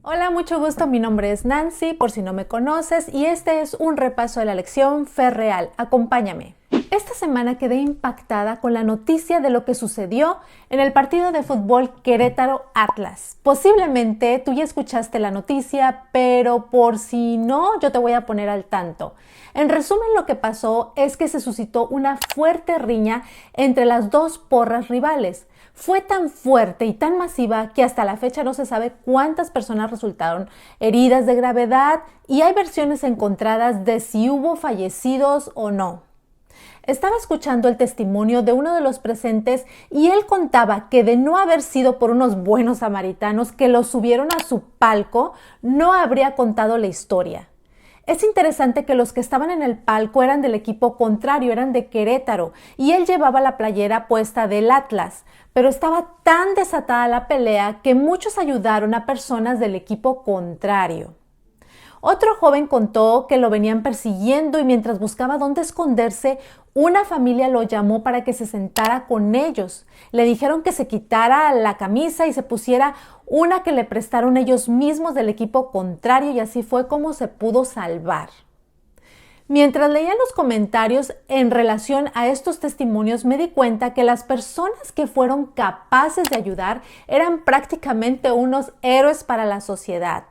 Hola, mucho gusto, mi nombre es Nancy, por si no me conoces, y este es un repaso de la lección Fe Real. Acompáñame. Esta semana quedé impactada con la noticia de lo que sucedió en el partido de fútbol Querétaro-Atlas. Posiblemente tú ya escuchaste la noticia, pero por si no, yo te voy a poner al tanto. En resumen, lo que pasó es que se suscitó una fuerte riña entre las dos porras rivales. Fue tan fuerte y tan masiva que hasta la fecha no se sabe cuántas personas resultaron heridas de gravedad y hay versiones encontradas de si hubo fallecidos o no. Estaba escuchando el testimonio de uno de los presentes y él contaba que de no haber sido por unos buenos samaritanos que los subieron a su palco, no habría contado la historia. Es interesante que los que estaban en el palco eran del equipo contrario, eran de Querétaro, y él llevaba la playera puesta del Atlas, pero estaba tan desatada la pelea que muchos ayudaron a personas del equipo contrario. Otro joven contó que lo venían persiguiendo y mientras buscaba dónde esconderse, una familia lo llamó para que se sentara con ellos. Le dijeron que se quitara la camisa y se pusiera una que le prestaron ellos mismos del equipo contrario y así fue como se pudo salvar. Mientras leía los comentarios en relación a estos testimonios, me di cuenta que las personas que fueron capaces de ayudar eran prácticamente unos héroes para la sociedad.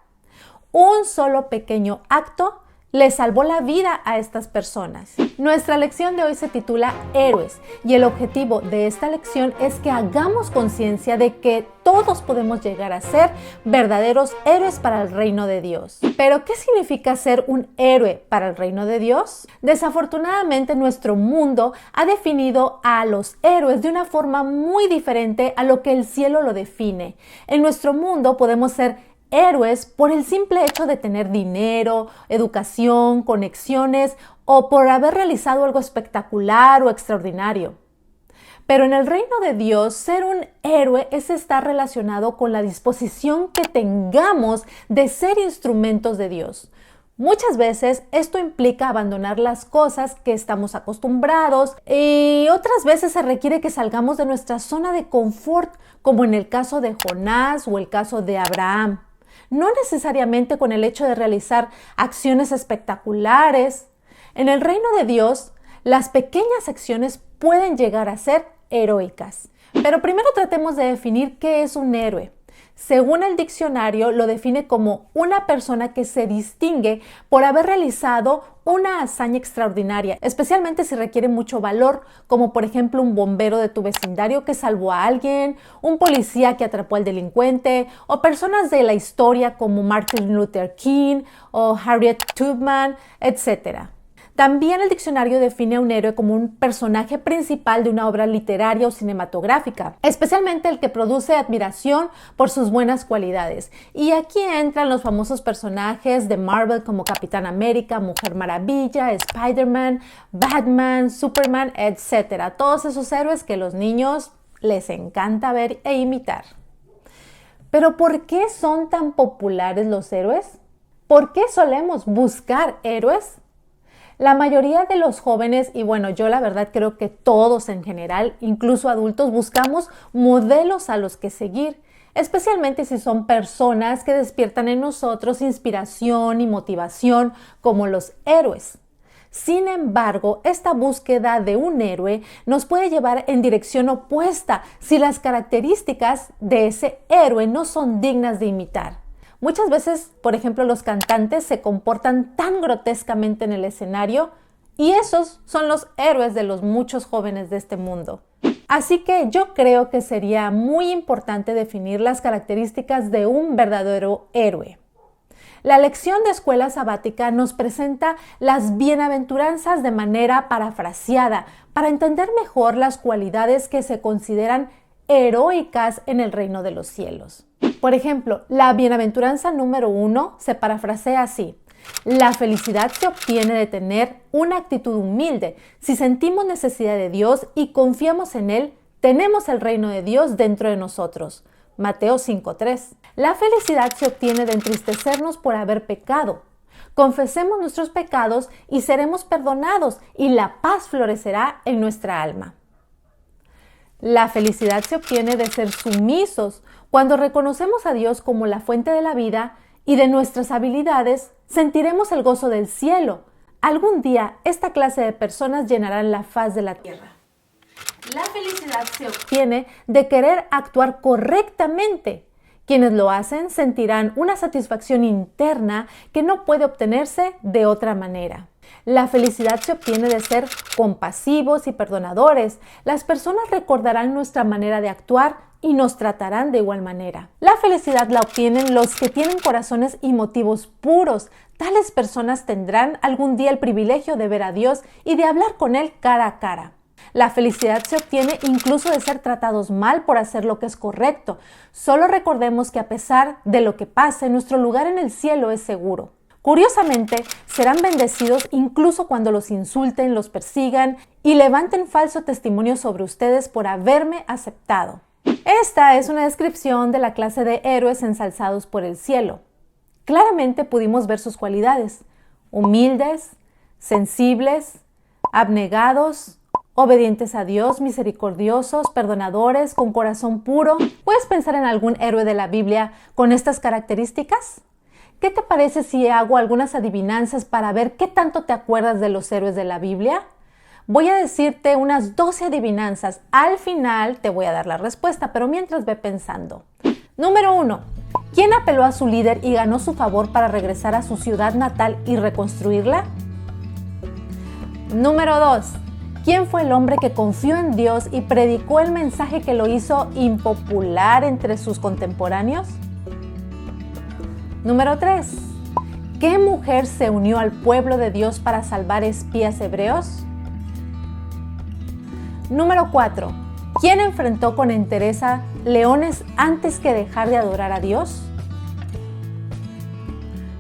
Un solo pequeño acto le salvó la vida a estas personas. Nuestra lección de hoy se titula Héroes y el objetivo de esta lección es que hagamos conciencia de que todos podemos llegar a ser verdaderos héroes para el reino de Dios. ¿Pero qué significa ser un héroe para el reino de Dios? Desafortunadamente, nuestro mundo ha definido a los héroes de una forma muy diferente a lo que el cielo lo define. En nuestro mundo podemos ser héroes por el simple hecho de tener dinero, educación, conexiones o por haber realizado algo espectacular o extraordinario. Pero en el reino de Dios, ser un héroe es estar relacionado con la disposición que tengamos de ser instrumentos de Dios. Muchas veces esto implica abandonar las cosas que estamos acostumbrados y otras veces se requiere que salgamos de nuestra zona de confort, como en el caso de Jonás o el caso de Abraham. No necesariamente con el hecho de realizar acciones espectaculares. En el reino de Dios, las pequeñas acciones pueden llegar a ser heroicas. Pero primero tratemos de definir qué es un héroe. Según el diccionario, lo define como una persona que se distingue por haber realizado una hazaña extraordinaria, especialmente si requiere mucho valor, como por ejemplo un bombero de tu vecindario que salvó a alguien, un policía que atrapó al delincuente, o personas de la historia como Martin Luther King o Harriet Tubman, etc. También el diccionario define a un héroe como un personaje principal de una obra literaria o cinematográfica, especialmente el que produce admiración por sus buenas cualidades. Y aquí entran los famosos personajes de Marvel como Capitán América, Mujer Maravilla, Spider-Man, Batman, Superman, etc. Todos esos héroes que a los niños les encanta ver e imitar. Pero ¿por qué son tan populares los héroes? ¿Por qué solemos buscar héroes? La mayoría de los jóvenes, y bueno, yo la verdad creo que todos en general, incluso adultos, buscamos modelos a los que seguir, especialmente si son personas que despiertan en nosotros inspiración y motivación como los héroes. Sin embargo, esta búsqueda de un héroe nos puede llevar en dirección opuesta si las características de ese héroe no son dignas de imitar. Muchas veces, por ejemplo, los cantantes se comportan tan grotescamente en el escenario y esos son los héroes de los muchos jóvenes de este mundo. Así que yo creo que sería muy importante definir las características de un verdadero héroe. La lección de escuela sabática nos presenta las bienaventuranzas de manera parafraseada para entender mejor las cualidades que se consideran heroicas en el reino de los cielos. Por ejemplo, la bienaventuranza número 1 se parafrasea así: la felicidad se obtiene de tener una actitud humilde. Si sentimos necesidad de Dios y confiamos en Él, tenemos el reino de Dios dentro de nosotros. Mateo 5:3. La felicidad se obtiene de entristecernos por haber pecado. Confesemos nuestros pecados y seremos perdonados y la paz florecerá en nuestra alma. La felicidad se obtiene de ser sumisos. Cuando reconocemos a Dios como la fuente de la vida y de nuestras habilidades, sentiremos el gozo del cielo. Algún día, esta clase de personas llenarán la faz de la tierra. La felicidad se obtiene de querer actuar correctamente. Quienes lo hacen sentirán una satisfacción interna que no puede obtenerse de otra manera. La felicidad se obtiene de ser compasivos y perdonadores. Las personas recordarán nuestra manera de actuar y nos tratarán de igual manera. La felicidad la obtienen los que tienen corazones y motivos puros. Tales personas tendrán algún día el privilegio de ver a Dios y de hablar con Él cara a cara. La felicidad se obtiene incluso de ser tratados mal por hacer lo que es correcto. Solo recordemos que a pesar de lo que pase, nuestro lugar en el cielo es seguro. Curiosamente, serán bendecidos incluso cuando los insulten, los persigan y levanten falso testimonio sobre ustedes por haberme aceptado. Esta es una descripción de la clase de héroes ensalzados por el cielo. Claramente pudimos ver sus cualidades: humildes, sensibles, abnegados, obedientes a Dios, misericordiosos, perdonadores, con corazón puro. ¿Puedes pensar en algún héroe de la Biblia con estas características? ¿Qué te parece si hago algunas adivinanzas para ver qué tanto te acuerdas de los héroes de la Biblia? Voy a decirte unas 12 adivinanzas. Al final te voy a dar la respuesta, pero mientras ve pensando. Número 1. ¿Quién apeló a su líder y ganó su favor para regresar a su ciudad natal y reconstruirla? Número 2. ¿Quién fue el hombre que confió en Dios y predicó el mensaje que lo hizo impopular entre sus contemporáneos? Número 3. ¿Qué mujer se unió al pueblo de Dios para salvar espías hebreos? Número 4. ¿Quién enfrentó con entereza leones antes que dejar de adorar a Dios?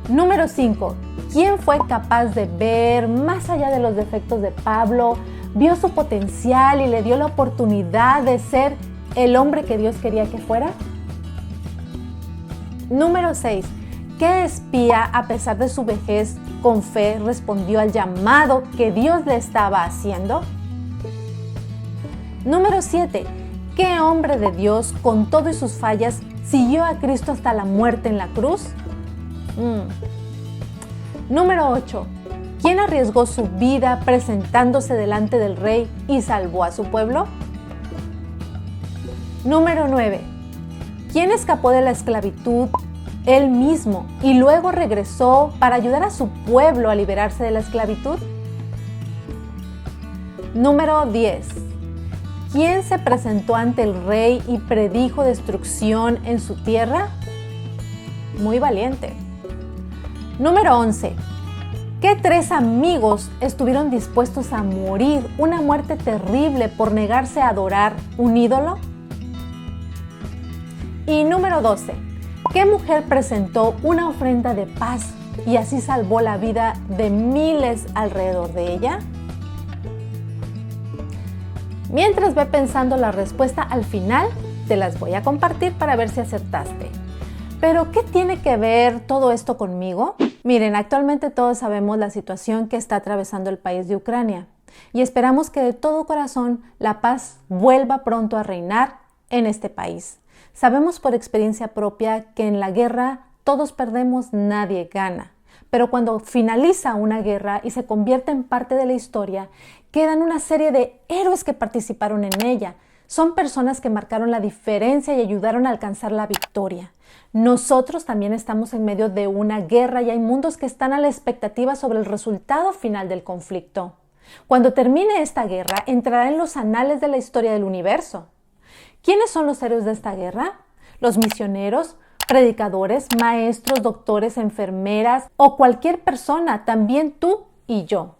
Número 5. ¿Quién fue capaz de ver más allá de los defectos de Pablo, vio su potencial y le dio la oportunidad de ser el hombre que Dios quería que fuera? Número 6. ¿Qué espía, a pesar de su vejez, con fe respondió al llamado que Dios le estaba haciendo? Número 7. ¿Qué hombre de Dios, con todo y sus fallas, siguió a Cristo hasta la muerte en la cruz? Número 8. ¿Quién arriesgó su vida presentándose delante del rey y salvó a su pueblo? Número 9. ¿Quién escapó de la esclavitud él mismo y luego regresó para ayudar a su pueblo a liberarse de la esclavitud? Número 10. ¿Quién se presentó ante el rey y predijo destrucción en su tierra? Muy valiente. Número 11. ¿Qué 3 amigos estuvieron dispuestos a morir una muerte terrible por negarse a adorar un ídolo? Y número 12. ¿Qué mujer presentó una ofrenda de paz y así salvó la vida de miles alrededor de ella? Mientras ve pensando la respuesta al final, te las voy a compartir para ver si acertaste. ¿Pero qué tiene que ver todo esto conmigo? Miren, actualmente todos sabemos la situación que está atravesando el país de Ucrania y esperamos que de todo corazón la paz vuelva pronto a reinar en este país. Sabemos por experiencia propia que en la guerra todos perdemos, nadie gana. Pero cuando finaliza una guerra y se convierte en parte de la historia, quedan una serie de héroes que participaron en ella. Son personas que marcaron la diferencia y ayudaron a alcanzar la victoria. Nosotros también estamos en medio de una guerra y hay mundos que están a la expectativa sobre el resultado final del conflicto. Cuando termine esta guerra, entrará en los anales de la historia del universo. ¿Quiénes son los héroes de esta guerra? Los misioneros, predicadores, maestros, doctores, enfermeras o cualquier persona, también tú y yo.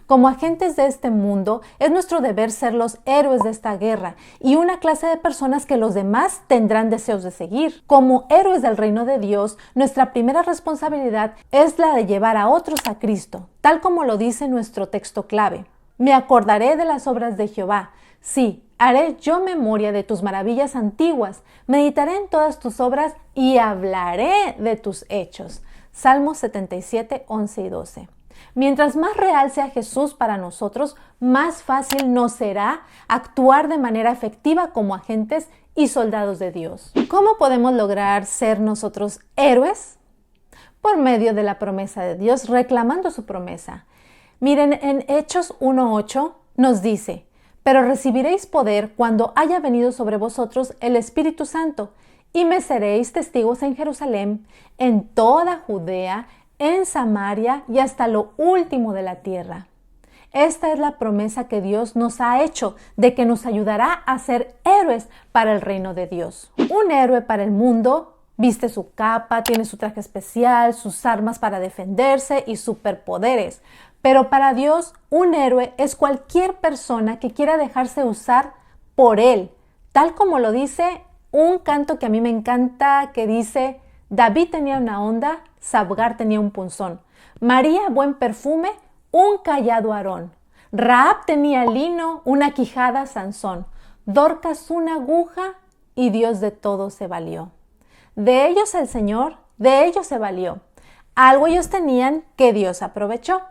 Como agentes de este mundo, es nuestro deber ser los héroes de esta guerra y una clase de personas que los demás tendrán deseos de seguir. Como héroes del reino de Dios, nuestra primera responsabilidad es la de llevar a otros a Cristo, tal como lo dice nuestro texto clave. Me acordaré de las obras de Jehová. Sí, haré yo memoria de tus maravillas antiguas, meditaré en todas tus obras y hablaré de tus hechos. Salmos 77, 11 y 12. Mientras más real sea Jesús para nosotros, más fácil nos será actuar de manera efectiva como agentes y soldados de Dios. ¿Cómo podemos lograr ser nosotros héroes? Por medio de la promesa de Dios, reclamando su promesa. Miren, en Hechos 1:8 nos dice: pero recibiréis poder cuando haya venido sobre vosotros el Espíritu Santo, y me seréis testigos en Jerusalén, en toda Judea, en Samaria y hasta lo último de la tierra. Esta es la promesa que Dios nos ha hecho, de que nos ayudará a ser héroes para el reino de Dios. Un héroe para el mundo viste su capa, tiene su traje especial, sus armas para defenderse y superpoderes. Pero para Dios, un héroe es cualquier persona que quiera dejarse usar por Él, tal como lo dice un canto que a mí me encanta, que dice: David tenía una onda, Sabgar tenía un punzón, María buen perfume, un cayado Aarón, Rahab tenía lino, una quijada Sansón, Dorcas una aguja, y Dios de todo se valió. De ellos el Señor, de ellos se valió. Algo ellos tenían que Dios aprovechó.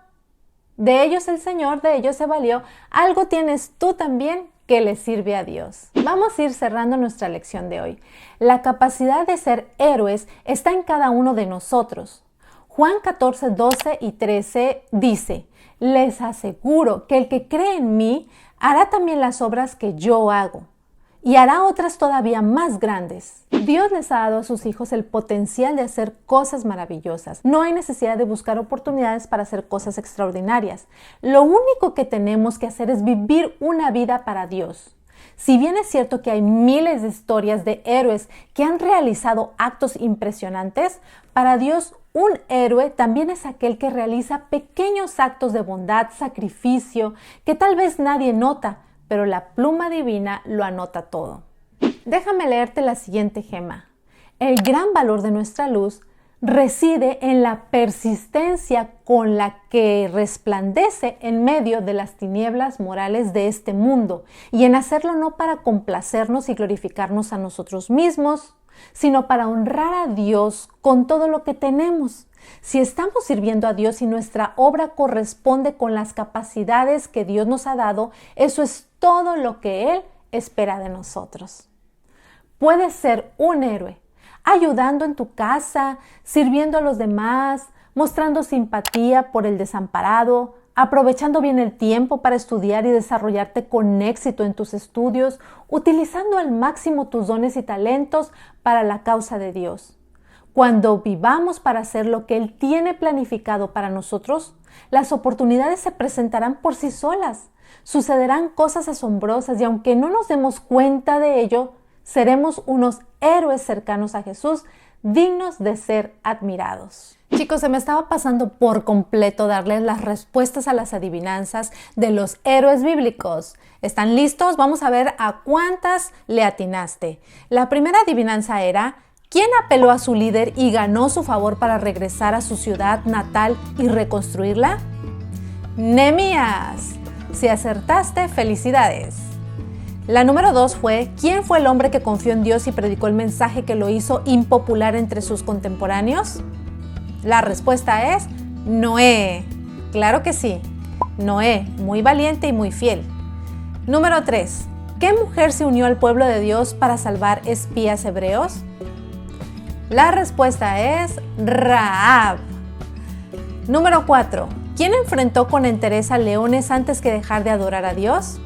De ellos el Señor, de ellos se valió. Algo tienes tú también que le sirve a Dios. Vamos a ir cerrando nuestra lección de hoy. La capacidad de ser héroes está en cada uno de nosotros. Juan 14, 12 y 13 dice: les aseguro que el que cree en mí hará también las obras que yo hago, y hará otras todavía más grandes. Dios les ha dado a sus hijos el potencial de hacer cosas maravillosas. No hay necesidad de buscar oportunidades para hacer cosas extraordinarias. Lo único que tenemos que hacer es vivir una vida para Dios. Si bien es cierto que hay miles de historias de héroes que han realizado actos impresionantes, para Dios un héroe también es aquel que realiza pequeños actos de bondad, sacrificio, que tal vez nadie nota, pero la pluma divina lo anota todo. Déjame leerte la siguiente gema. El gran valor de nuestra luz reside en la persistencia con la que resplandece en medio de las tinieblas morales de este mundo, y en hacerlo no para complacernos y glorificarnos a nosotros mismos, sino para honrar a Dios con todo lo que tenemos. Si estamos sirviendo a Dios y nuestra obra corresponde con las capacidades que Dios nos ha dado, eso es todo lo que Él espera de nosotros. Puedes ser un héroe, ayudando en tu casa, sirviendo a los demás, mostrando simpatía por el desamparado, aprovechando bien el tiempo para estudiar y desarrollarte con éxito en tus estudios, utilizando al máximo tus dones y talentos para la causa de Dios. Cuando vivamos para hacer lo que Él tiene planificado para nosotros, las oportunidades se presentarán por sí solas. Sucederán cosas asombrosas y aunque no nos demos cuenta de ello, seremos unos héroes cercanos a Jesús, dignos de ser admirados. Chicos, se me estaba pasando por completo darles las respuestas a las adivinanzas de los héroes bíblicos. ¿Están listos? Vamos a ver a cuántas le atinaste. La primera adivinanza era: ¿quién apeló a su líder y ganó su favor para regresar a su ciudad natal y reconstruirla? Nehemías. Si acertaste, felicidades. La número 2 fue: ¿quién fue el hombre que confió en Dios y predicó el mensaje que lo hizo impopular entre sus contemporáneos? La respuesta es Noé. Claro que sí. Noé, muy valiente y muy fiel. Número 3. ¿Qué mujer se unió al pueblo de Dios para salvar espías hebreos? La respuesta es Rahab. Número 4. ¿Quién enfrentó con entereza leones antes que dejar de adorar a Dios?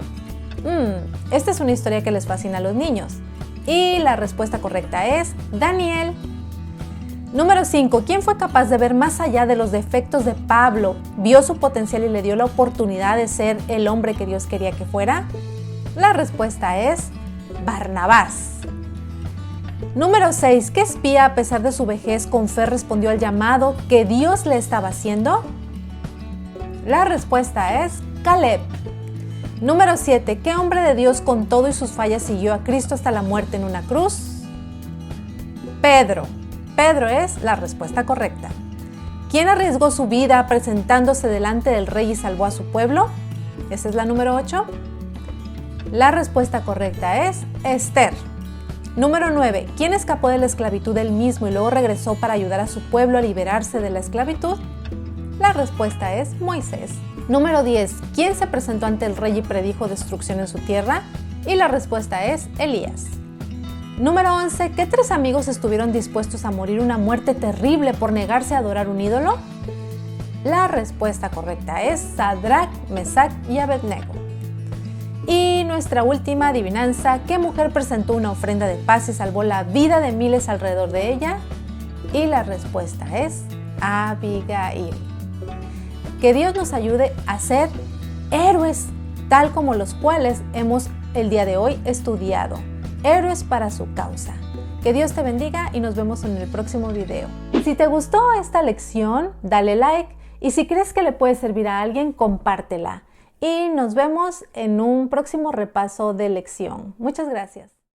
Esta es una historia que les fascina a los niños. Y la respuesta correcta es Daniel. Número 5. ¿Quién fue capaz de ver más allá de los defectos de Pablo, vio su potencial y le dio la oportunidad de ser el hombre que Dios quería que fuera? La respuesta es Barnabás. Número 6. ¿Qué espía, a pesar de su vejez, con fe respondió al llamado que Dios le estaba haciendo? La respuesta es Caleb. Número 7. ¿Qué hombre de Dios con todo y sus fallas siguió a Cristo hasta la muerte en una cruz? Pedro. Pedro es la respuesta correcta. ¿Quién arriesgó su vida presentándose delante del rey y salvó a su pueblo? Esa es la número 8. La respuesta correcta es Esther. Número 9. ¿Quién escapó de la esclavitud él mismo y luego regresó para ayudar a su pueblo a liberarse de la esclavitud? La respuesta es Moisés. Número 10. ¿Quién se presentó ante el rey y predijo destrucción en su tierra? Y la respuesta es Elías. Número 11. ¿Qué 3 amigos estuvieron dispuestos a morir una muerte terrible por negarse a adorar un ídolo? La respuesta correcta es Sadrach, Mesach y Abednego. Y nuestra última adivinanza, ¿qué mujer presentó una ofrenda de paz y salvó la vida de miles alrededor de ella? Y la respuesta es Abigail. Que Dios nos ayude a ser héroes, tal como los cuales hemos el día de hoy estudiado. Héroes para su causa. Que Dios te bendiga y nos vemos en el próximo video. Si te gustó esta lección, dale like y si crees que le puede servir a alguien, compártela. Y nos vemos en un próximo repaso de lección. Muchas gracias.